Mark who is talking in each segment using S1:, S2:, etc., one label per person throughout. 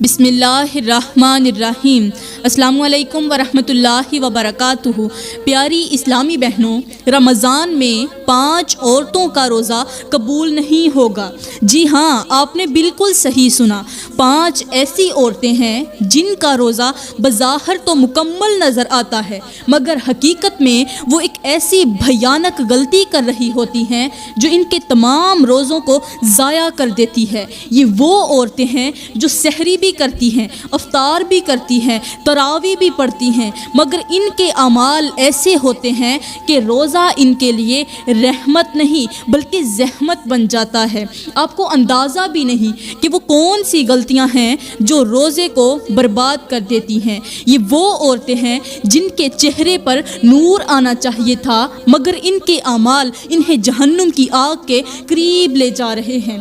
S1: بسم اللہ الرحمن الرحیم۔ السلام علیکم ورحمۃ اللہ وبرکاتہ۔ پیاری اسلامی بہنوں، رمضان میں 5 عورتوں کا روزہ قبول نہیں ہوگا۔ جی ہاں، آپ نے بالکل صحیح سنا۔ 5 ایسی عورتیں ہیں جن کا روزہ بظاہر تو مکمل نظر آتا ہے، مگر حقیقت میں وہ ایک ایسی بھیانک غلطی کر رہی ہوتی ہیں جو ان کے تمام روزوں کو ضائع کر دیتی ہے۔ یہ وہ عورتیں ہیں جو سحری بھی کرتی ہیں، افطار بھی کرتی ہیں، تراویح بھی پڑھتی ہیں، مگر ان کے اعمال ایسے ہوتے ہیں کہ روزہ ان کے لیے رحمت نہیں بلکہ زحمت بن جاتا ہے۔ آپ کو اندازہ بھی نہیں کہ وہ کون سی غلطیاں ہیں جو روزے کو برباد کر دیتی ہیں۔ یہ وہ عورتیں ہیں جن کے چہرے پر نور آنا چاہیے تھا، مگر ان کے اعمال انہیں جہنم کی آگ کے قریب لے جا رہے ہیں۔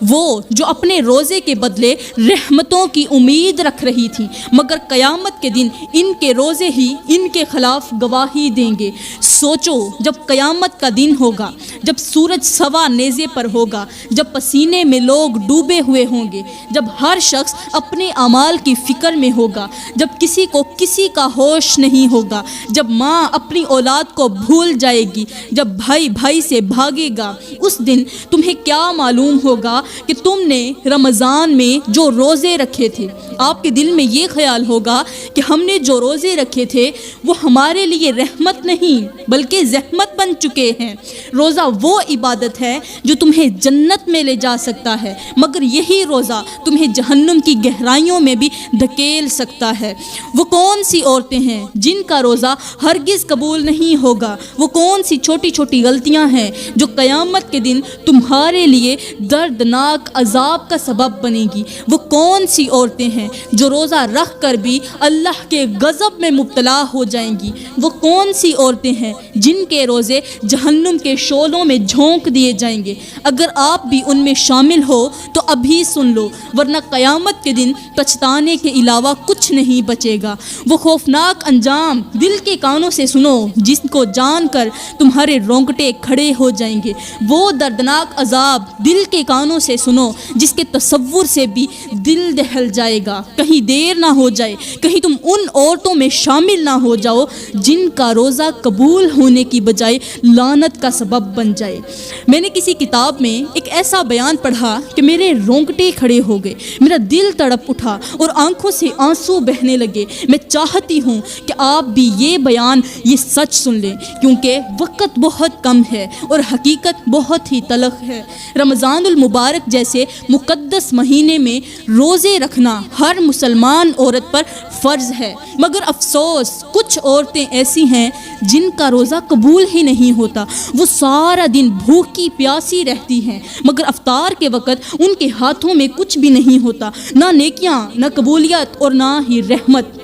S1: وہ جو اپنے روزے کے بدلے رحمتوں کی امید رکھ رہی تھی، مگر قیامت کے دن ان کے روزے ہی ان کے خلاف گواہی دیں گے۔ سوچو، جب قیامت کا دن ہوگا، جب سورج سوا نیزے پر ہوگا، جب پسینے میں لوگ ڈوبے ہوئے ہوں گے، جب ہر شخص اپنے اعمال کی فکر میں ہوگا، جب کسی کو کسی کا ہوش نہیں ہوگا، جب ماں اپنی اولاد کو بھول جائے گی، جب بھائی بھائی سے بھاگے گا، اس دن تمہیں کیا معلوم ہوگا کہ تم نے رمضان میں جو روزے رکھے تھے۔ آپ کے دل میں یہ خیال ہوگا کہ ہم نے جو روزے رکھے تھے وہ ہمارے لیے رحمت نہیں بلکہ زحمت بن چکے ہیں۔ روزہ وہ عبادت ہے جو تمہیں جنت میں لے جا سکتا ہے، مگر یہی روزہ تمہیں جہنم کی گہرائیوں میں بھی دھکیل سکتا ہے۔ وہ کون سی عورتیں ہیں جن کا روزہ ہرگز قبول نہیں ہوگا؟ وہ کون سی چھوٹی چھوٹی غلطیاں ہیں جو قیامت کے دن تمہارے لیے دردناک عذاب کا سبب بنے گی؟ وہ کون سی عورتیں ہیں جو روزہ رکھ کر بھی اللہ کے غضب میں مبتلا ہو جائیں گی؟ وہ کون سی عورتیں ہیں جن کے روزے جہنم کے شعلوں میں جھونک دیے جائیں گے؟ اگر آپ بھی ان میں شامل ہو تو ابھی سن لو، ورنہ قیامت کے دن پچھتانے کے علاوہ کچھ نہیں بچے گا۔ وہ خوفناک انجام دل کے کانوں سے سنو جس کو جان کر تمہارے رونگٹے کھڑے ہو جائیں گے۔ وہ دردناک عذاب دل کے کانوں سے سنو جس کے تصور سے بھی دل دہل جائے گا۔ کہیں دیر نہ ہو جائے، کہیں تم ان عورتوں میں شامل نہ ہو جاؤ جن کا روزہ قبول ہونے کی بجائے لعنت کا سبب بن جائے۔ میں نے کسی کتاب میں ایک ایسا بیان پڑھا کہ میرے رونگٹے کھڑے ہو گئے، میرا دل تڑپ اٹھا اور آنکھوں سے آنسو بہنے لگے۔ میں چاہتی ہوں کہ آپ بھی یہ بیان، یہ سچ سن لیں، کیونکہ وقت بہت کم ہے اور حقیقت بہت ہی تلخ ہے۔ رمضان المبارک جیسے مقدس مہینے میں روزے رکھنا ہر مسلمان عورت پر فرض ہے، مگر افسوس کچھ عورتیں ایسی ہیں جن کا روزہ قبول ہی نہیں ہوتا۔ وہ سارا دن بھوکی پیاسی رہتی ہیں، مگر افطار کے وقت ان کے ہاتھوں میں کچھ بھی نہیں ہوتا، نہ نیکیاں، نہ قبولیت اور نہ ہی رحمت۔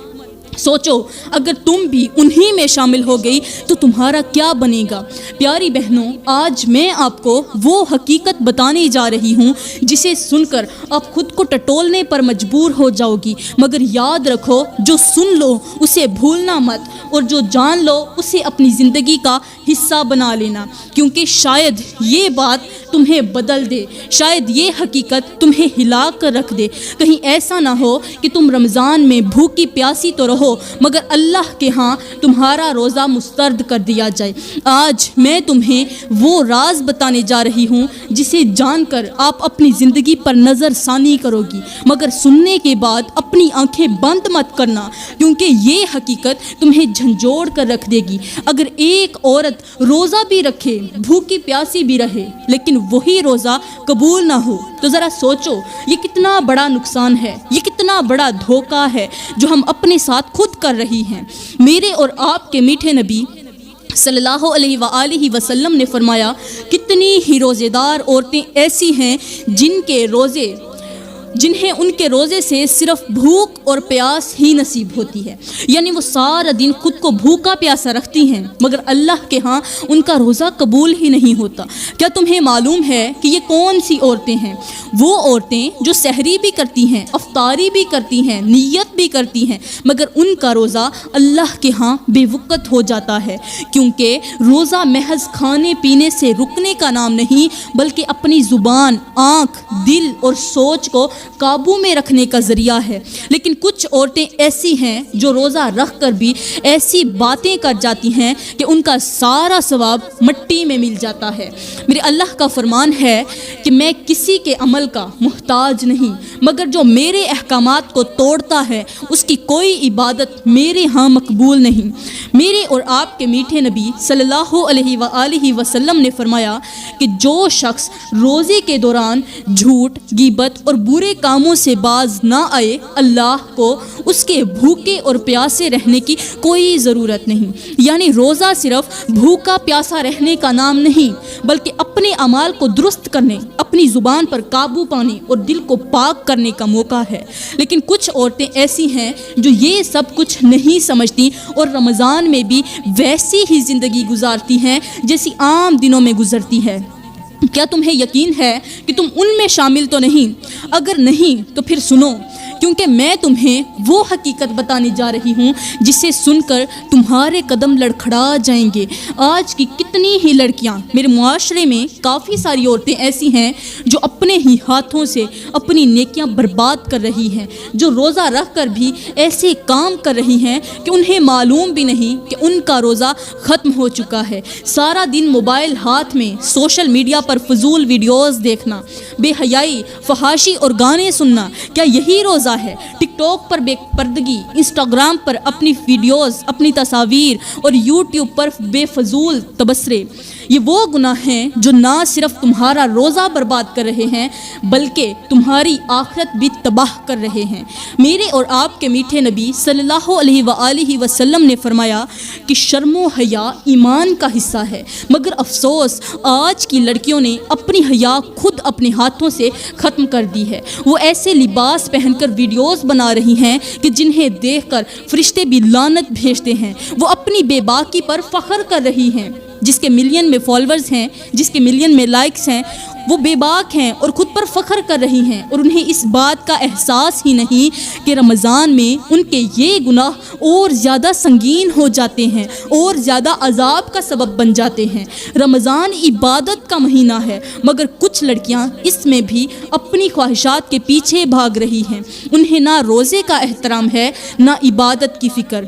S1: سوچو، اگر تم بھی انہی میں شامل ہو گئی تو تمہارا کیا بنے گا؟ پیاری بہنوں، آج میں آپ کو وہ حقیقت بتانے جا رہی ہوں جسے سن کر آپ خود کو ٹٹولنے پر مجبور ہو جاؤ گی، مگر یاد رکھو، جو سن لو اسے بھولنا مت، اور جو جان لو اسے اپنی زندگی کا حصہ بنا لینا، کیونکہ شاید یہ بات تمہیں بدل دے، شاید یہ حقیقت تمہیں ہلا کر رکھ دے۔ کہیں ایسا نہ ہو کہ تم رمضان میں بھوکی پیاسی تو رہو مگر اللہ کے ہاں تمہارا روزہ مسترد کر دیا جائے۔ آج میں تمہیں وہ راز بتانے جا رہی ہوں جسے جان کر آپ اپنی زندگی پر نظر ثانی کرو گی، مگر سننے کے بعد اپنی آنکھیں بند مت کرنا، کیونکہ یہ حقیقت تمہیں جھنجھوڑ کر رکھ دے گی۔ اگر ایک عورت روزہ بھی رکھے، بھوکی پیاسی بھی رہے، لیکن وہی روزہ قبول نہ ہو، تو ذرا سوچو یہ کتنا بڑا نقصان ہے، یہ کتنا بڑا دھوکہ ہے جو ہم اپنے ساتھ خود کر رہی ہیں۔ میرے اور آپ کے میٹھے نبی صلی اللہ علیہ وآلہ وسلم نے فرمایا، کتنی ہی روزے دار عورتیں ایسی ہیں جنہیں ان کے روزے سے صرف بھوک اور پیاس ہی نصیب ہوتی ہے، یعنی وہ سارا دن خود کو بھوکا پیاسا رکھتی ہیں، مگر اللہ کے ہاں ان کا روزہ قبول ہی نہیں ہوتا۔ کیا تمہیں معلوم ہے کہ یہ کون سی عورتیں ہیں؟ وہ عورتیں جو سحری بھی کرتی ہیں، افطاری بھی کرتی ہیں، نیت بھی کرتی ہیں، مگر ان کا روزہ اللہ کے ہاں بے وقت ہو جاتا ہے، کیونکہ روزہ محض کھانے پینے سے رکنے کا نام نہیں بلکہ اپنی زبان، آنکھ، دل اور سوچ کو قابو میں رکھنے کا ذریعہ ہے، لیکن کچھ عورتیں ایسی ہیں جو روزہ رکھ کر بھی ایسی باتیں کر جاتی ہیں کہ ان کا سارا ثواب مٹی میں مل جاتا ہے۔ میرے اللہ کا فرمان ہے کہ میں کسی کے عمل کا محتاج نہیں، مگر جو میرے احکامات کو توڑتا ہے اس کی کوئی عبادت میرے ہاں مقبول نہیں۔ میرے اور آپ کے میٹھے نبی صلی اللہ علیہ وآلہ وسلم نے فرمایا کہ جو شخص روزے کے دوران جھوٹ، غیبت اور برے کاموں سے باز نہ آئے، اللہ کو اس کے بھوکے اور پیاسے رہنے کی کوئی ضرورت نہیں۔ یعنی روزہ صرف بھوکا پیاسا رہنے کا نام نہیں، بلکہ اپنے اعمال کو درست کرنے، اپنی زبان پر قابو پانے اور دل کو پاک کرنے کا موقع ہے۔ لیکن کچھ عورتیں ایسی ہیں جو یہ سب کچھ نہیں سمجھتی اور رمضان میں بھی ویسی ہی زندگی گزارتی ہیں جیسی عام دنوں میں گزرتی ہے۔ کیا تمہیں یقین ہے کہ تم ان میں شامل تو نہیں؟ اگر نہیں تو پھر سنو، کیونکہ میں تمہیں وہ حقیقت بتانے جا رہی ہوں جسے سن کر تمہارے قدم لڑکھڑا جائیں گے۔ آج کی کتنی ہی لڑکیاں، میرے معاشرے میں کافی ساری عورتیں ایسی ہیں جو اپنے ہی ہاتھوں سے اپنی نیکیاں برباد کر رہی ہیں، جو روزہ رکھ کر بھی ایسے کام کر رہی ہیں کہ انہیں معلوم بھی نہیں کہ ان کا روزہ ختم ہو چکا ہے۔ سارا دن موبائل ہاتھ میں، سوشل میڈیا پر فضول ویڈیوز دیکھنا، بے حیائی، فحاشی اور گانے سننا، کیا یہی روزہ ہے؟ ٹک ٹاک پر بے پردگی، انسٹاگرام پر اپنی ویڈیوز، اپنی تصاویر اور یوٹیوب پر بے فضول تبصرے، یہ وہ گناہ ہیں جو نہ صرف تمہارا روزہ برباد کر رہے ہیں بلکہ تمہاری آخرت بھی تباہ کر رہے ہیں۔ میرے اور آپ کے میٹھے نبی صلی اللہ علیہ وآلہ وسلم نے فرمایا کہ شرم و حیا ایمان کا حصہ ہے، مگر افسوس آج کی لڑکیوں نے اپنی حیا خود اپنے ہاتھوں سے ختم کر دی ہے۔ وہ ایسے لباس پہن کر ویڈیوز بنا رہی ہیں کہ جنہیں دیکھ کر فرشتے بھی لعنت بھیجتے ہیں۔ وہ اپنی بے باکی پر فخر کر رہی ہیں۔ جس کے ملین میں فالوورز ہیں، جس کے ملین میں لائکس ہیں، وہ بے باک ہیں اور خود پر فخر کر رہی ہیں، اور انہیں اس بات کا احساس ہی نہیں کہ رمضان میں ان کے یہ گناہ اور زیادہ سنگین ہو جاتے ہیں اور زیادہ عذاب کا سبب بن جاتے ہیں۔ رمضان عبادت کا مہینہ ہے، مگر کچھ لڑکیاں اس میں بھی اپنی خواہشات کے پیچھے بھاگ رہی ہیں۔ انہیں نہ روزے کا احترام ہے، نہ عبادت کی فکر۔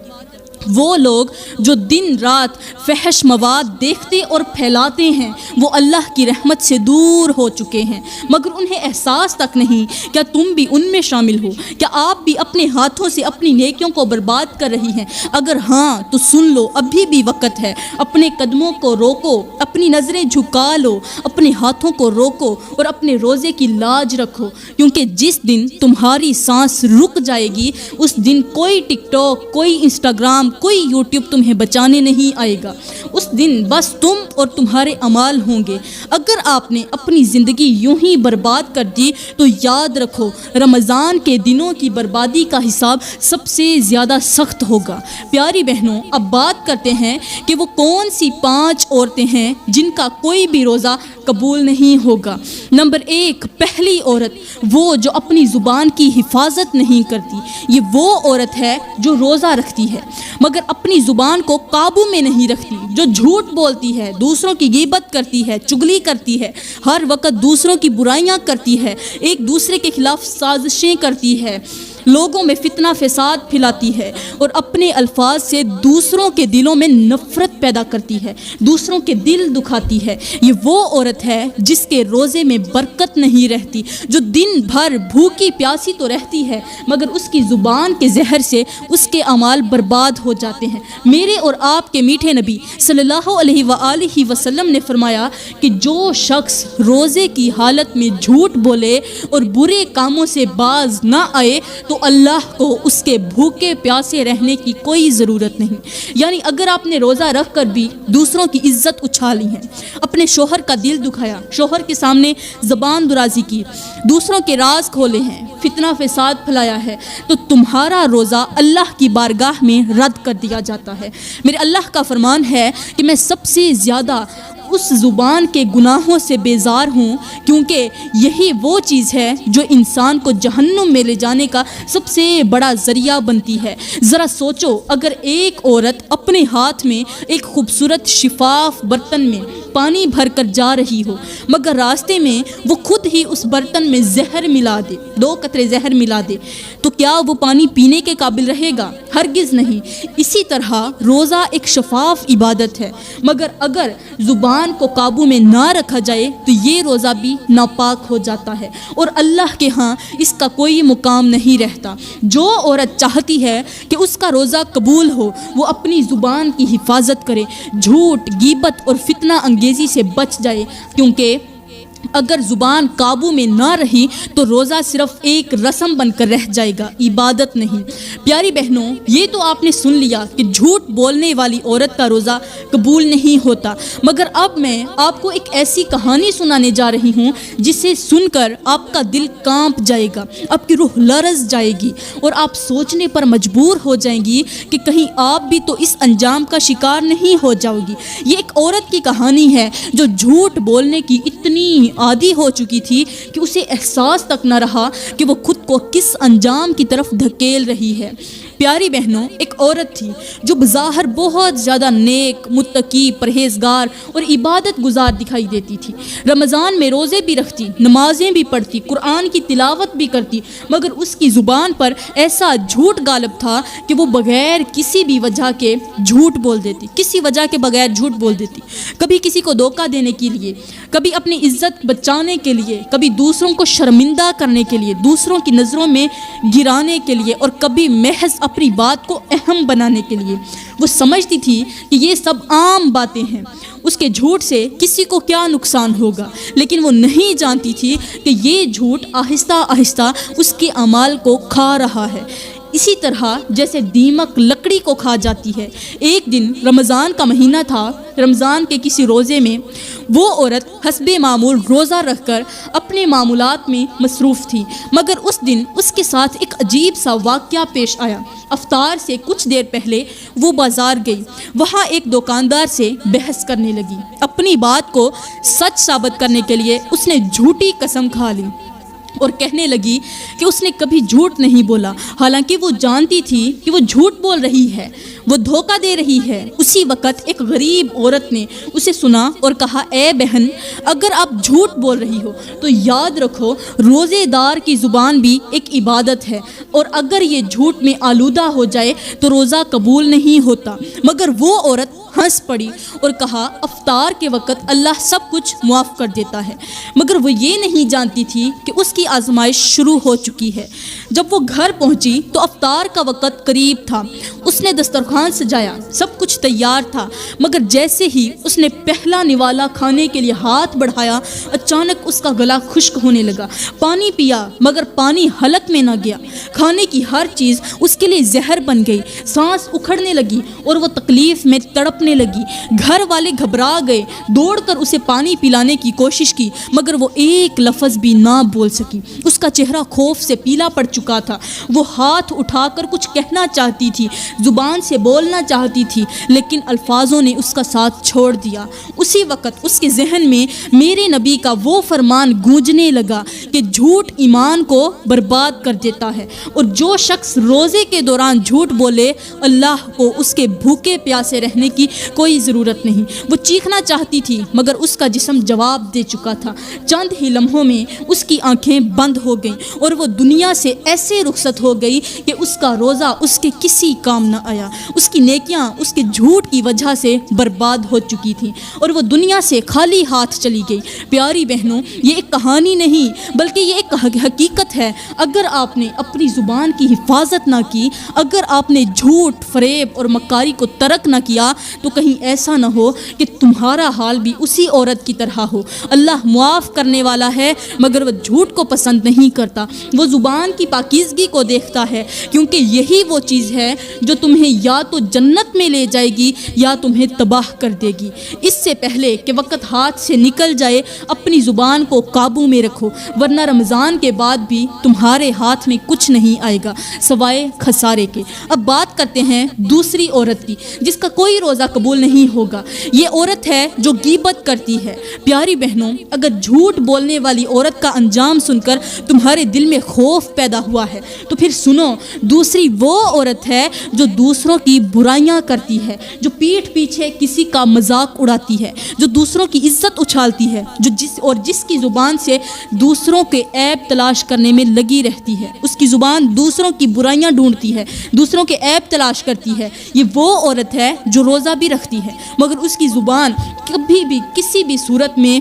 S1: وہ لوگ جو دن رات فحش مواد دیکھتے اور پھیلاتے ہیں وہ اللہ کی رحمت سے دور ہو چکے ہیں، مگر انہیں احساس تک نہیں۔ کیا تم بھی ان میں شامل ہو؟ کیا آپ بھی اپنے ہاتھوں سے اپنی نیکیوں کو برباد کر رہی ہیں؟ اگر ہاں تو سن لو، ابھی بھی وقت ہے۔ اپنے قدموں کو روکو، اپنی نظریں جھکا لو، اپنے ہاتھوں کو روکو اور اپنے روزے کی لاج رکھو، کیونکہ جس دن تمہاری سانس رک جائے گی اس دن کوئی ٹک ٹاک، کوئی انسٹاگرام، کوئی یوٹیوب تمہیں بچانے نہیں آئے گا۔ اس دن بس تم اور تمہارے اعمال ہوں گے۔ اگر آپ نے اپنی زندگی یوں ہی برباد کر دی تو یاد رکھو رمضان کے دنوں کی بربادی کا حساب سب سے زیادہ سخت ہوگا۔ پیاری بہنوں، اب بات کرتے ہیں کہ وہ کون سی 5 عورتیں ہیں جن کا کوئی بھی روزہ قبول نہیں ہوگا۔ نمبر 1، پہلی عورت وہ جو اپنی زبان کی حفاظت نہیں کرتی۔ یہ وہ عورت ہے جو روزہ رکھتی ہے مگر اپنی زبان کو قابو میں نہیں رکھتی، جو جھوٹ بولتی ہے، دوسروں کی غیبت کرتی ہے، چگلی کرتی ہے، ہر وقت دوسروں کی برائیاں کرتی ہے، ایک دوسرے کے خلاف سازشیں کرتی ہے، لوگوں میں فتنہ فساد پھیلاتی ہے اور اپنے الفاظ سے دوسروں کے دلوں میں نفرت پیدا کرتی ہے، دوسروں کے دل دکھاتی ہے۔ یہ وہ عورت ہے جس کے روزے میں برکت نہیں رہتی، جو دن بھر بھوکی پیاسی تو رہتی ہے مگر اس کی زبان کے زہر سے اس کے اعمال برباد ہو جاتے ہیں۔ میرے اور آپ کے میٹھے نبی صلی اللہ علیہ وآلہ وسلم نے فرمایا کہ جو شخص روزے کی حالت میں جھوٹ بولے اور برے کاموں سے باز نہ آئے تو اللہ کو اس کے بھوکے پیاسے رہنے کی کوئی ضرورت نہیں۔ یعنی اگر آپ نے روزہ رکھ کر بھی دوسروں کی عزت اچھالی ہے، اپنے شوہر کا دل دکھایا، شوہر کے سامنے زبان درازی کی، دوسروں کے راز کھولے ہیں، فتنہ فساد پھیلایا ہے، تو تمہارا روزہ اللہ کی بارگاہ میں رد کر دیا جاتا ہے۔ میرے اللہ کا فرمان ہے کہ میں سب سے زیادہ اس زبان کے گناہوں سے بیزار ہوں، کیونکہ یہی وہ چیز ہے جو انسان کو جہنم میں لے جانے کا سب سے بڑا ذریعہ بنتی ہے۔ ذرا سوچو، اگر ایک عورت اپنے ہاتھ میں ایک خوبصورت شفاف برتن میں پانی بھر کر جا رہی ہو مگر راستے میں وہ خود ہی اس برتن میں زہر ملا دے، 2 قطرے زہر ملا دے، تو کیا وہ پانی پینے کے قابل رہے گا؟ ہرگز نہیں۔ اسی طرح روزہ ایک شفاف عبادت ہے، مگر اگر زبان کو قابو میں نہ رکھا جائے تو یہ روزہ بھی ناپاک ہو جاتا ہے اور اللہ کے ہاں اس کا کوئی مقام نہیں رہتا۔ جو عورت چاہتی ہے کہ اس کا روزہ قبول ہو وہ اپنی زبان کی حفاظت کرے، جھوٹ، غیبت اور فتنہ انگیزی سے بچ جائے، کیونکہ اگر زبان قابو میں نہ رہی تو روزہ صرف ایک رسم بن کر رہ جائے گا، عبادت نہیں۔ پیاری بہنوں، یہ تو آپ نے سن لیا کہ جھوٹ بولنے والی عورت کا روزہ قبول نہیں ہوتا، مگر اب میں آپ کو ایک ایسی کہانی سنانے جا رہی ہوں جسے سن کر آپ کا دل کانپ جائے گا، آپ کی روح لرز جائے گی اور آپ سوچنے پر مجبور ہو جائیں گی کہ کہیں آپ بھی تو اس انجام کا شکار نہیں ہو جاؤ گی۔ یہ ایک عورت کی کہانی ہے جو جھوٹ بولنے کی اتنی عادی ہو چکی تھی کہ اسے احساس تک نہ رہا کہ وہ خود کو کس انجام کی طرف دھکیل رہی ہے۔ پیاری بہنوں، ایک عورت تھی جو بظاہر بہت زیادہ نیک، متقی، پرہیزگار اور عبادت گزار دکھائی دیتی تھی۔ رمضان میں روزے بھی رکھتی، نمازیں بھی پڑھتی، قرآن کی تلاوت بھی کرتی، مگر اس کی زبان پر ایسا جھوٹ غالب تھا کہ وہ بغیر کسی بھی وجہ کے جھوٹ بول دیتی، کسی وجہ کے بغیر جھوٹ بول دیتی۔ کبھی کسی کو دھوکہ دینے کے لیے، کبھی اپنی عزت بچانے کے لیے، کبھی دوسروں کو شرمندہ کرنے کے لیے، دوسروں کی نظروں میں گرانے کے لیے، اور کبھی محض اپنی بات کو اہم بنانے کے لیے۔ وہ سمجھتی تھی کہ یہ سب عام باتیں ہیں، اس کے جھوٹ سے کسی کو کیا نقصان ہوگا، لیکن وہ نہیں جانتی تھی کہ یہ جھوٹ آہستہ آہستہ اس کے اعمال کو کھا رہا ہے، اسی طرح جیسے دیمک لکڑی کو کھا جاتی ہے۔ ایک دن رمضان کا مہینہ تھا، رمضان کے کسی روزے میں وہ عورت حسب معمول روزہ رکھ کر اپنے معمولات میں مصروف تھی، مگر اس دن اس کے ساتھ ایک عجیب سا واقعہ پیش آیا۔ افطار سے کچھ دیر پہلے وہ بازار گئی، وہاں ایک دکاندار سے بحث کرنے لگی۔ اپنی بات کو سچ ثابت کرنے کے لیے اس نے جھوٹی قسم کھا لی اور کہنے لگی کہ اس نے کبھی جھوٹ نہیں بولا، حالانکہ وہ جانتی تھی کہ وہ جھوٹ بول رہی ہے، وہ دھوکہ دے رہی ہے۔ اسی وقت ایک غریب عورت نے اسے سنا اور کہا، اے بہن، اگر آپ جھوٹ بول رہی ہو تو یاد رکھو روزے دار کی زبان بھی ایک عبادت ہے، اور اگر یہ جھوٹ میں آلودہ ہو جائے تو روزہ قبول نہیں ہوتا۔ مگر وہ عورت ہنس پڑی اور کہا، افطار کے وقت اللہ سب کچھ معاف کر دیتا ہے۔ مگر وہ یہ نہیں جانتی تھی کہ اس کی آزمائش شروع ہو چکی ہے۔ جب وہ گھر پہنچی تو افطار کا وقت قریب تھا۔ اس نے دسترخوان سجایا، سب کچھ تیار تھا، مگر جیسے ہی اس نے پہلا نوالا کھانے کے لیے ہاتھ بڑھایا، اچانک اس کا گلا خشک ہونے لگا۔ پانی پیا مگر پانی حلق میں نہ گیا۔ کھانے کی ہر چیز اس کے لیے زہر بن گئی، سانس اکھڑنے لگی اور وہ تکلیف میں تڑپنے لگی۔ گھر والے گھبرا گئے، دوڑ کر اسے پانی پلانے کی کوشش کی، مگر وہ ایک لفظ بھی نہ بول سکی۔ اس کا چہرہ خوف سے پیلا پڑ چکا تھا۔ وہ ہاتھ اٹھا کر کچھ کہنا چاہتی تھی، زبان سے بولنا چاہتی تھی، لیکن الفاظوں نے اس کا ساتھ چھوڑ دیا۔ اسی وقت اس کے ذہن میں میرے نبی کا وہ فرمان گونجنے لگا کہ جھوٹ ایمان کو برباد کر دیتا ہے، اور جو شخص روزے کے دوران جھوٹ بولے اللہ کو اس کے بھوکے پیاسے رہنے کی کوئی ضرورت نہیں۔ وہ چیخنا چاہتی تھی مگر اس کا جسم جواب دے چکا تھا۔ چند ہی لمحوں میں اس کی آنکھیں بند ہو گئیں اور وہ دنیا سے ایسے رخصت ہو گئی کہ اس کا روزہ اس کے کسی کام نہ آیا۔ اس کی نیکیاں اس کے جھوٹ کی وجہ سے برباد ہو چکی تھیں اور وہ دنیا سے خالی ہاتھ چلی گئی۔ پیاری بہنوں، یہ ایک کہانی نہیں بلکہ یہ ایک حقیقت ہے۔ اگر آپ نے اپنی زبان کی حفاظت نہ کی، اگر آپ نے جھوٹ، فریب اور مکاری کو ترک نہ کیا تو کہیں ایسا نہ ہو کہ تمہارا حال بھی اسی عورت کی طرح ہو۔ اللہ معاف کرنے والا ہے مگر وہ جھوٹ کو پسند نہیں کرتا۔ وہ زبان کی پاکیزگی کو دیکھتا ہے، کیونکہ یہی وہ چیز ہے جو تمہیں یا تو جنت میں لے جائے گی یا تمہیں تباہ کر دے گی۔ اس سے پہلے کہ وقت ہاتھ سے نکل جائے اپنی زبان کو قابو میں رکھو، ورنہ رمضان کے بعد بھی تمہارے ہاتھ میں کچھ نہیں آئے گا سوائے خسارے کے۔ اب بات کرتے ہیں دوسری عورت کی جس کا کوئی روزہ قبول نہیں ہوگا۔ یہ عورت ہے جو غیبت کرتی ہے۔ پیاری بہنوں، اگر جھوٹ بولنے والی عورت کا انجام سن کر تمہارے دل میں خوف پیدا ہوا ہے تو پھر سنو، دوسری وہ عورت ہے جو دوسروں کی برائیاں کرتی ہے، جو پیٹھ پیچھے کسی کا مذاق اڑاتی ہے، جو دوسروں کی عزت اچھالتی ہے، جس کی زبان سے دوسروں کے عیب تلاش کرنے میں لگی رہتی ہے، اس کی زبان دوسروں کی برائیاں ڈھونڈتی ہے، دوسروں کے عیب تلاش کرتی ہے، یہ وہ عورت ہے جو روزہ بھی رکھتی ہے مگر اس کی زبان کبھی بھی کسی بھی صورت میں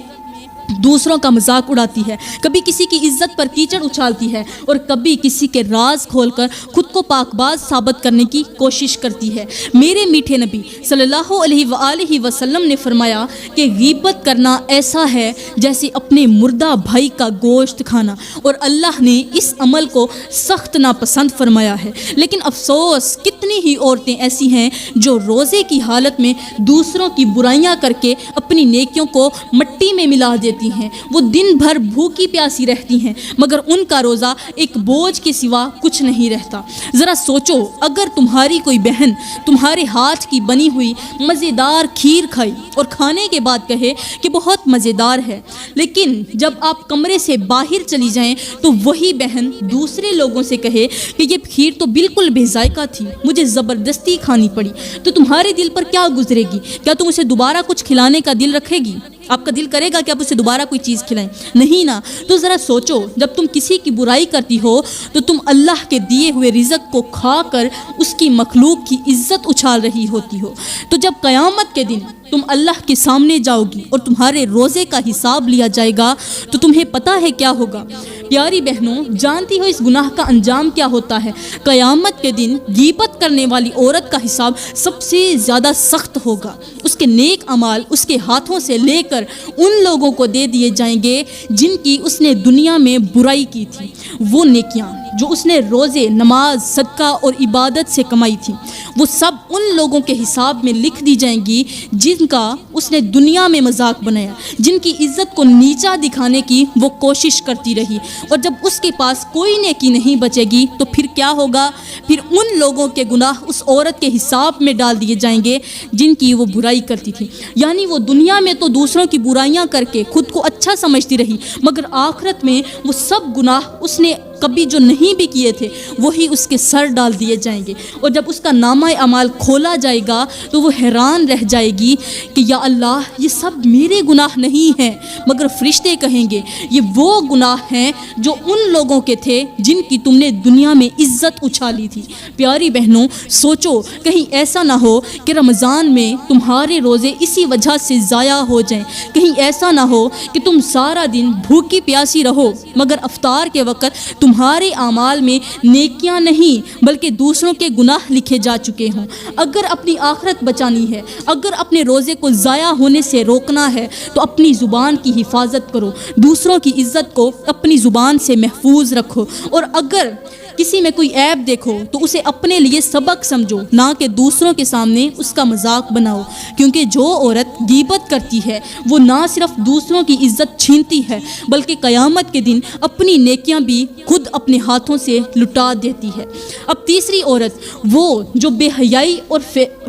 S1: دوسروں کا مذاق اڑاتی ہے، کبھی کسی کی عزت پر کیچڑ اچھالتی ہے اور کبھی کسی کے راز کھول کر خود کو پاک باز ثابت کرنے کی کوشش کرتی ہے۔ میرے میٹھے نبی صلی اللہ علیہ وآلہ وسلم نے فرمایا کہ غیبت کرنا ایسا ہے جیسے اپنے مردہ بھائی کا گوشت کھانا، اور اللہ نے اس عمل کو سخت ناپسند فرمایا ہے۔ لیکن افسوس کتنی ہی عورتیں ایسی ہیں جو روزے کی حالت میں دوسروں کی برائیاں کر کے اپنی نیکیوں کو مٹی میں ملا دیتی ہیں۔ وہ دن بھر بھوکی پیاسی رہتی ہیں مگر ان کا روزہ ایک بوجھ کے سوا کچھ نہیں رہتا۔ ذرا سوچو، اگر تمہاری کوئی بہن تمہارے ہاتھ کی بنی ہوئی مزیدار کھیر کھائی اور کھانے کے بعد کہے کہ بہت مزیدار ہے، لیکن جب آپ کمرے سے باہر چلی جائیں تو وہی بہن دوسرے لوگوں سے کہے کہ یہ کھیر تو بالکل بے ذائقہ تھی، مجھے زبردستی کھانی پڑی، تو تمہارے دل پر کیا گزرے گی؟ کیا تم اسے دوبارہ کچھ کھلانے کا دل رکھے گی؟ آپ کا دل کرے گا کہ آپ اسے دوبارہ کوئی چیز کھلائیں؟ نہیں نا۔ تو ذرا سوچو، جب تم کسی کی برائی کرتی ہو تو تم اللہ کے دیے ہوئے رزق کو کھا کر اس کی مخلوق کی عزت اچھال رہی ہوتی ہو۔ تو جب قیامت کے دن تم اللہ کے سامنے جاؤ گی اور تمہارے روزے کا حساب لیا جائے گا تو تمہیں پتہ ہے کیا ہوگا؟ پیاری بہنوں، جانتی ہو اس گناہ کا انجام کیا ہوتا ہے؟ قیامت کے دن غیبت کرنے والی عورت کا حساب سب سے زیادہ سخت ہوگا۔ اس کے نیک اعمال اس کے ہاتھوں سے لے کر ان لوگوں کو دے دیے جائیں گے جن کی اس نے دنیا میں برائی کی تھی۔ وہ نیکیاں جو اس نے روزے، نماز، صدقہ اور عبادت سے کمائی تھی، وہ سب ان لوگوں کے حساب میں لکھ دی جائیں گی جن کا اس نے دنیا میں مذاق بنایا، جن کی عزت کو نیچا دکھانے کی وہ کوشش کرتی رہی۔ اور جب اس کے پاس کوئی نیکی نہیں بچے گی تو پھر کیا ہوگا؟ پھر ان لوگوں کے گناہ اس عورت کے حساب میں ڈال دیے جائیں گے جن کی وہ برائی کرتی تھی۔ یعنی وہ دنیا میں تو دوسروں کی برائیاں کر کے خود کو اچھا سمجھتی رہی مگر آخرت میں وہ سب گناہ اس نے کبھی جو نہیں بھی کیے تھے وہی اس کے سر ڈال دیے جائیں گے۔ اور جب اس کا نامہ اعمال کھولا جائے گا تو وہ حیران رہ جائے گی کہ یا اللہ، یہ سب میرے گناہ نہیں ہیں، مگر فرشتے کہیں گے یہ وہ گناہ ہیں جو ان لوگوں کے تھے جن کی تم نے دنیا میں عزت اچھالی تھی۔ پیاری بہنوں، سوچو کہیں ایسا نہ ہو کہ رمضان میں تمہارے روزے اسی وجہ سے ضائع ہو جائیں، کہیں ایسا نہ ہو کہ تم سارا دن بھوکی پیاسی رہو مگر افطار کے وقت تمہارے اعمال میں نیکیاں نہیں بلکہ دوسروں کے گناہ لکھے جا چکے ہوں۔ اگر اپنی آخرت بچانی ہے، اگر اپنے روزے کو ضائع ہونے سے روکنا ہے تو اپنی زبان کی حفاظت کرو، دوسروں کی عزت کو اپنی زبان سے محفوظ رکھو، اور اگر کسی میں کوئی عیب دیکھو تو اسے اپنے لیے سبق سمجھو، نہ کہ دوسروں کے سامنے اس کا مذاق بناؤ، کیونکہ جو عورت غیبت کرتی ہے وہ نہ صرف دوسروں کی عزت چھینتی ہے بلکہ قیامت کے دن اپنی نیکیاں بھی خود اپنے ہاتھوں سے لٹا دیتی ہے۔ اب تیسری عورت وہ جو بے حیائی اور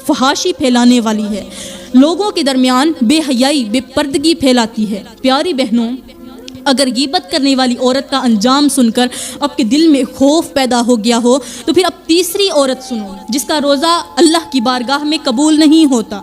S1: فحاشی پھیلانے والی ہے، لوگوں کے درمیان بے حیائی، بے پردگی پھیلاتی ہے۔ پیاری بہنوں، اگر غیبت کرنے والی عورت کا انجام سن کر آپ کے دل میں خوف پیدا ہو گیا ہو تو پھر اب تیسری عورت سنو جس کا روزہ اللہ کی بارگاہ میں قبول نہیں ہوتا۔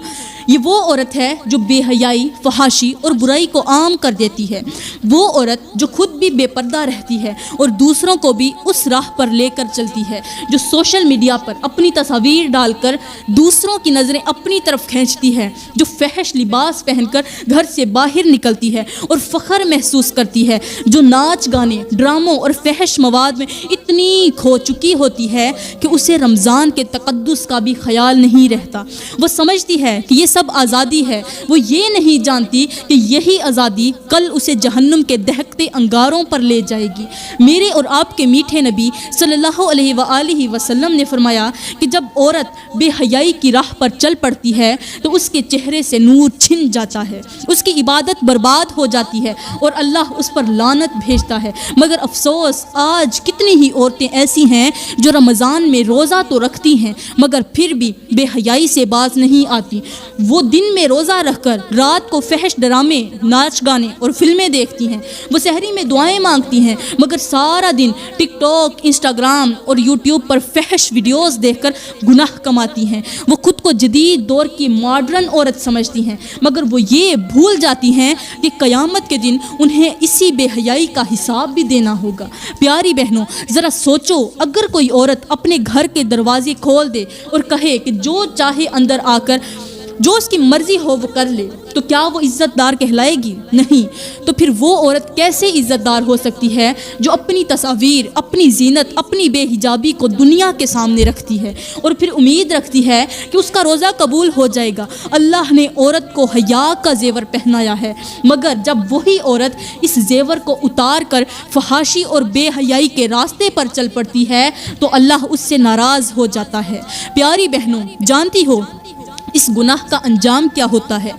S1: یہ وہ عورت ہے جو بے حیائی، فحاشی اور برائی کو عام کر دیتی ہے۔ وہ عورت جو خود بھی بے پردہ رہتی ہے اور دوسروں کو بھی اس راہ پر لے کر چلتی ہے، جو سوشل میڈیا پر اپنی تصاویر ڈال کر دوسروں کی نظریں اپنی طرف کھینچتی ہے، جو فحش لباس پہن کر گھر سے باہر نکلتی ہے اور فخر محسوس کرتی ہے، جو ناچ گانے، ڈراموں اور فحش مواد میں اتنی کھو چکی ہوتی ہے کہ اسے رمضان کے تقدس کا بھی خیال نہیں رہتا۔ وہ سمجھتی ہے کہ یہ سب آزادی ہے، وہ یہ نہیں جانتی کہ یہی آزادی کل اسے جہنم کے دہکتے انگاروں پر لے جائے گی۔ میرے اور آپ کے میٹھے نبی صلی اللہ علیہ وآلہ وسلم نے فرمایا کہ جب عورت بے حیائی کی راہ پر چل پڑتی ہے تو اس کے چہرے سے نور چھن جاتا ہے، اس کی عبادت برباد ہو جاتی ہے اور اللہ اس پر لعنت بھیجتا ہے۔ مگر افسوس، آج کتنی ہی عورتیں ایسی ہیں جو رمضان میں روزہ تو رکھتی ہیں مگر پھر بھی بے حیائی سے باز نہیں آتی۔ وہ دن میں روزہ رکھ کر رات کو فحش ڈرامے، ناچ گانے اور فلمیں دیکھتی ہیں، وہ سحری میں دعائیں مانگتی ہیں، مگر سارا دن ٹک ٹاک، انسٹاگرام اور یوٹیوب پر فحش ویڈیوز دیکھ کر گناہ کماتی ہیں۔ وہ خود کو جدید دور کی ماڈرن عورت سمجھتی ہیں، مگر وہ یہ بھول جاتی ہیں کہ قیامت کے دن انہیں اسی بے حیائی کا حساب بھی دینا ہوگا۔ پیاری بہنوں، ذرا سوچو، اگر کوئی عورت اپنے گھر کے دروازے کھول دے اور کہے کہ جو چاہے اندر آ کر جو اس کی مرضی ہو وہ کر لے، تو کیا وہ عزت دار کہلائے گی؟ نہیں۔ تو پھر وہ عورت کیسے عزت دار ہو سکتی ہے جو اپنی تصاویر، اپنی زینت، اپنی بے حجابی کو دنیا کے سامنے رکھتی ہے اور پھر امید رکھتی ہے کہ اس کا روزہ قبول ہو جائے گا؟ اللہ نے عورت کو حیا کا زیور پہنایا ہے، مگر جب وہی عورت اس زیور کو اتار کر فحاشی اور بے حیائی کے راستے پر چل پڑتی ہے تو اللہ اس سے ناراض ہو جاتا ہے۔ پیاری بہنوں، جانتی ہو اس گناہ کا انجام کیا ہوتا ہے؟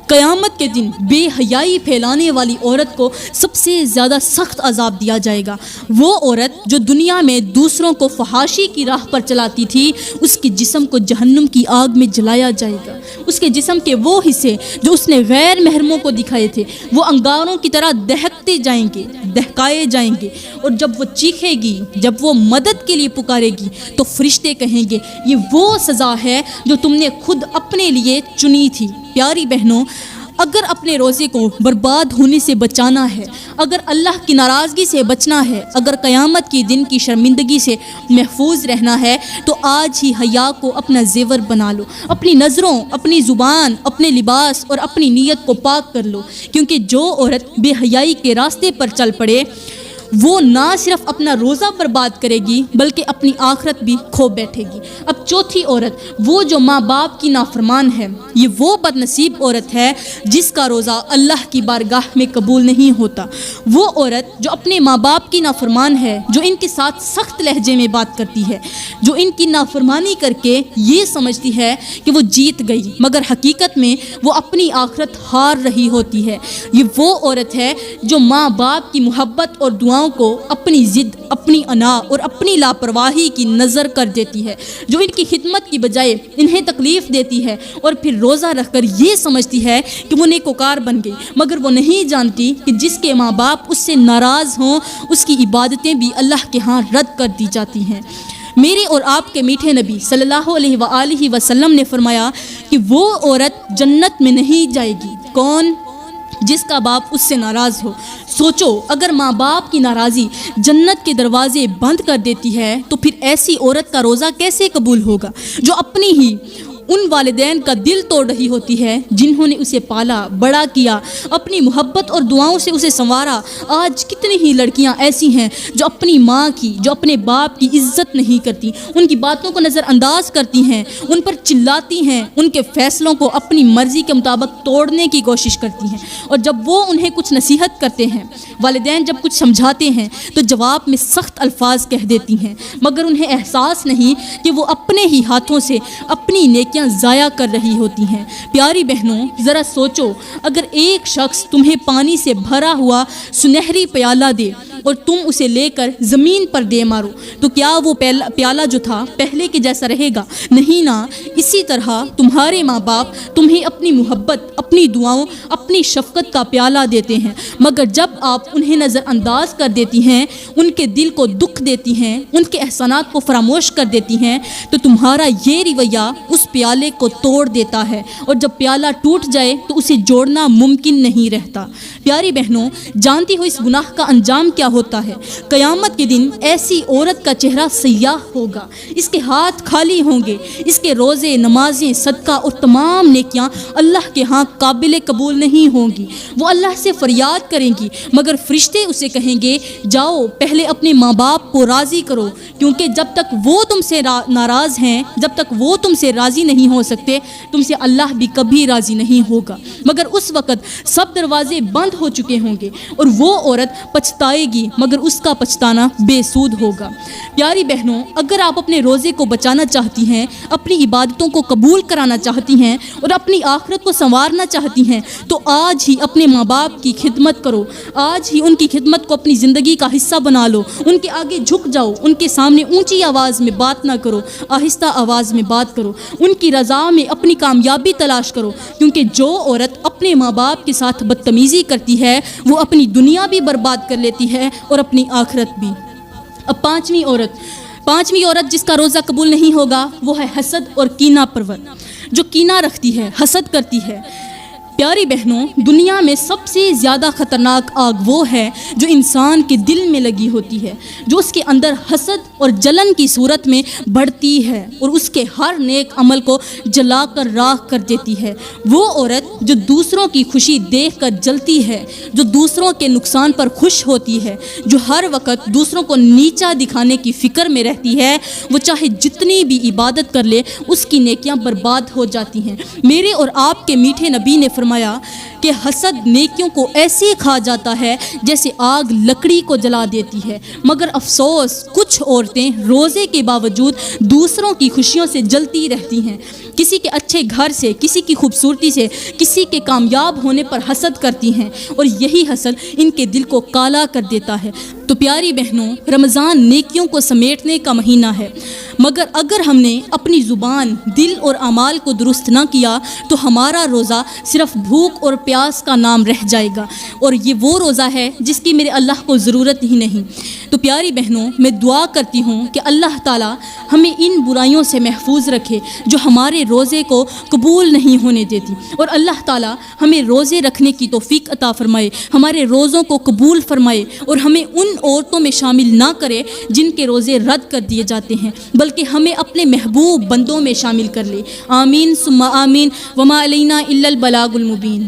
S1: قیامت کے دن بے حیائی پھیلانے والی عورت کو سب سے زیادہ سخت عذاب دیا جائے گا۔ وہ عورت جو دنیا میں دوسروں کو فحاشی کی راہ پر چلاتی تھی، اس کے جسم کو جہنم کی آگ میں جلایا جائے گا۔ اس کے جسم کے وہ حصے جو اس نے غیر محرموں کو دکھائے تھے وہ انگاروں کی طرح دہکتے جائیں گے، دہکائے جائیں گے، اور جب وہ چیخے گی، جب وہ مدد کے لیے پکارے گی تو فرشتے کہیں گے یہ وہ سزا ہے جو تم نے خود اپنے لیے چنی تھی۔ پیاری بہنوں، اگر اپنے روزے کو برباد ہونے سے بچانا ہے، اگر اللہ کی ناراضگی سے بچنا ہے، اگر قیامت کی دن کی شرمندگی سے محفوظ رہنا ہے تو آج ہی حیا کو اپنا زیور بنا لو۔ اپنی نظروں، اپنی زبان، اپنے لباس اور اپنی نیت کو پاک کر لو، کیونکہ جو عورت بے حیائی کے راستے پر چل پڑے وہ نہ صرف اپنا روزہ برباد کرے گی بلکہ اپنی آخرت بھی کھو بیٹھے گی۔ اب چوتھی عورت، وہ جو ماں باپ کی نافرمان ہے، یہ وہ بد نصیب عورت ہے جس کا روزہ اللہ کی بارگاہ میں قبول نہیں ہوتا۔ وہ عورت جو اپنے ماں باپ کی نافرمان ہے، جو ان کے ساتھ سخت لہجے میں بات کرتی ہے، جو ان کی نافرمانی کر کے یہ سمجھتی ہے کہ وہ جیت گئی، مگر حقیقت میں وہ اپنی آخرت ہار رہی ہوتی ہے۔ یہ وہ عورت ہے جو ماں باپ کی محبت اور دعاؤں کو اپنی ضد، اپنی انا اور اپنی لاپرواہی کی نظر کر دیتی ہے، جو ان کی خدمت کی بجائے انہیں تکلیف دیتی ہے اور پھر روزہ رکھ کر یہ سمجھتی ہے کہ وہ نیکوکار بن گئی، مگر وہ نہیں جانتی کہ جس کے ماں باپ اس سے ناراض ہوں اس کی عبادتیں بھی اللہ کے ہاں رد کر دی جاتی ہیں۔ میرے اور آپ کے میٹھے نبی صلی اللہ علیہ وآلہ وسلم نے فرمایا کہ وہ عورت جنت میں نہیں جائے گی۔ کون؟ جس کا باپ اس سے ناراض ہو۔ سوچو، اگر ماں باپ کی ناراضی جنت کے دروازے بند کر دیتی ہے تو پھر ایسی عورت کا روزہ کیسے قبول ہوگا جو اپنی ہی ان والدین کا دل توڑ رہی ہوتی ہے جنہوں نے اسے پالا بڑا کیا، اپنی محبت اور دعاؤں سے اسے سنوارا۔ آج کتنی ہی لڑکیاں ایسی ہیں جو اپنی ماں کی، جو اپنے باپ کی عزت نہیں کرتی، ان کی باتوں کو نظر انداز کرتی ہیں، ان پر چلاتی ہیں، ان کے فیصلوں کو اپنی مرضی کے مطابق توڑنے کی کوشش کرتی ہیں، اور جب وہ انہیں کچھ نصیحت کرتے ہیں، والدین جب کچھ سمجھاتے ہیں تو جواب میں سخت الفاظ کہہ دیتی ہیں، مگر انہیں احساس نہیں کہ وہ اپنے ہی ہاتھوں سے اپنی نیکیاں ضائع کر رہی ہوتی ہیں۔ پیاری بہنوں، ذرا سوچو، اگر ایک شخص تمہیں پانی سے بھرا ہوا سنہری پیالہ دے اور تم اسے لے کر زمین پر دے مارو تو کیا وہ پیالہ جو تھا پہلے کے جیسا رہے گا؟ نہیں نا۔ اسی طرح تمہارے ماں باپ تمہیں اپنی محبت، اپنی دعاؤں، اپنی شفقت کا پیالہ دیتے ہیں، مگر جب آپ انہیں نظر انداز کر دیتی ہیں، ان کے دل کو دکھ دیتی ہیں، ان کے احسانات کو فراموش کر دیتی ہیں، تو تمہارا یہ رویہ اس پیالے کو توڑ دیتا ہے، اور جب پیالہ ٹوٹ جائے تو اسے جوڑنا ممکن نہیں رہتا۔ پیاری بہنوں، جانتی ہو اس گناہ کا انجام کیا ہوتا ہے؟ قیامت کے دن ایسی عورت کا چہرہ سیاہ ہوگا، اس کے ہاتھ خالی ہوں گے، اس کے روزے، نمازیں، صدقہ اور تمام نیکیاں اللہ کے ہاں قابل قبول نہیں ہوں گی۔ وہ اللہ سے فریاد کریں گی، مگر فرشتے اسے کہیں گے جاؤ پہلے اپنے ماں باپ کو راضی کرو، کیونکہ جب تک وہ تم سے ناراض ہیں، جب تک وہ تم سے راضی نہیں ہو سکتے، تم سے اللہ بھی کبھی راضی نہیں ہوگا۔ مگر اس وقت سب دروازے بند ہو چکے ہوں گے اور وہ عورت پچھتائے گی کی مگر اس کا پچھتانا بے سود ہوگا۔ پیاری بہنوں، اگر آپ اپنے روزے کو بچانا چاہتی ہیں، اپنی عبادتوں کو قبول کرانا چاہتی ہیں اور اپنی آخرت کو سنوارنا چاہتی ہیں تو آج ہی اپنے ماں باپ کی خدمت کرو، آج ہی ان کی خدمت کو اپنی زندگی کا حصہ بنا لو، ان کے آگے جھک جاؤ، ان کے سامنے اونچی آواز میں بات نہ کرو، آہستہ آواز میں بات کرو، ان کی رضا میں اپنی کامیابی تلاش کرو، کیونکہ جو عورت اپنے ماں باپ کے ساتھ بدتمیزی کرتی ہے وہ اپنی دنیا بھی برباد کر لیتی ہے اور اپنی آخرت بھی۔ اب پانچویں عورت جس کا روزہ قبول نہیں ہوگا وہ ہے حسد اور کینہ پرور، جو کینہ رکھتی ہے، حسد کرتی ہے۔ پیاری بہنوں، دنیا میں سب سے زیادہ خطرناک آگ وہ ہے جو انسان کے دل میں لگی ہوتی ہے، جو اس کے اندر حسد اور جلن کی صورت میں بڑھتی ہے اور اس کے ہر نیک عمل کو جلا کر راکھ کر دیتی ہے۔ وہ عورت جو دوسروں کی خوشی دیکھ کر جلتی ہے، جو دوسروں کے نقصان پر خوش ہوتی ہے، جو ہر وقت دوسروں کو نیچا دکھانے کی فکر میں رہتی ہے، وہ چاہے جتنی بھی عبادت کر لے اس کی نیکیاں برباد ہو جاتی ہیں۔ میرے اور آپ کے میٹھے نبی نے فرمایا کہ حسد نیکیوں کو ایسے کھا جاتا ہے جیسے آگ لکڑی کو جلا دیتی ہے، مگر افسوس کچھ عورتیں روزے کے باوجود دوسروں کی خوشیوں سے جلتی رہتی ہیں، کسی کے اچھے گھر سے، کسی کی خوبصورتی سے، کسی کے کامیاب ہونے پر حسد کرتی ہیں اور یہی حسد ان کے دل کو کالا کر دیتا ہے۔ تو پیاری بہنوں، رمضان نیکیوں کو سمیٹنے کا مہینہ ہے، مگر اگر ہم نے اپنی زبان، دل اور اعمال کو درست نہ کیا تو ہمارا روزہ صرف بھوک اور پیاس کا نام رہ جائے گا، اور یہ وہ روزہ ہے جس کی میرے اللہ کو ضرورت ہی نہیں۔ تو پیاری بہنوں، میں دعا کرتی ہوں کہ اللہ تعالیٰ ہمیں ان برائیوں سے محفوظ رکھے جو ہمارے روزے کو قبول نہیں ہونے دیتی، اور اللہ تعالیٰ ہمیں روزے رکھنے کی توفیق عطا فرمائے، ہمارے روزوں کو قبول فرمائے اور ہمیں ان عورتوں میں شامل نہ کرے جن کے روزے رد کر دیے جاتے ہیں، بلکہ ہمیں اپنے محبوب بندوں میں شامل کر لے۔ آمین ثم آمین، وما علینا الا البلاغ المبین۔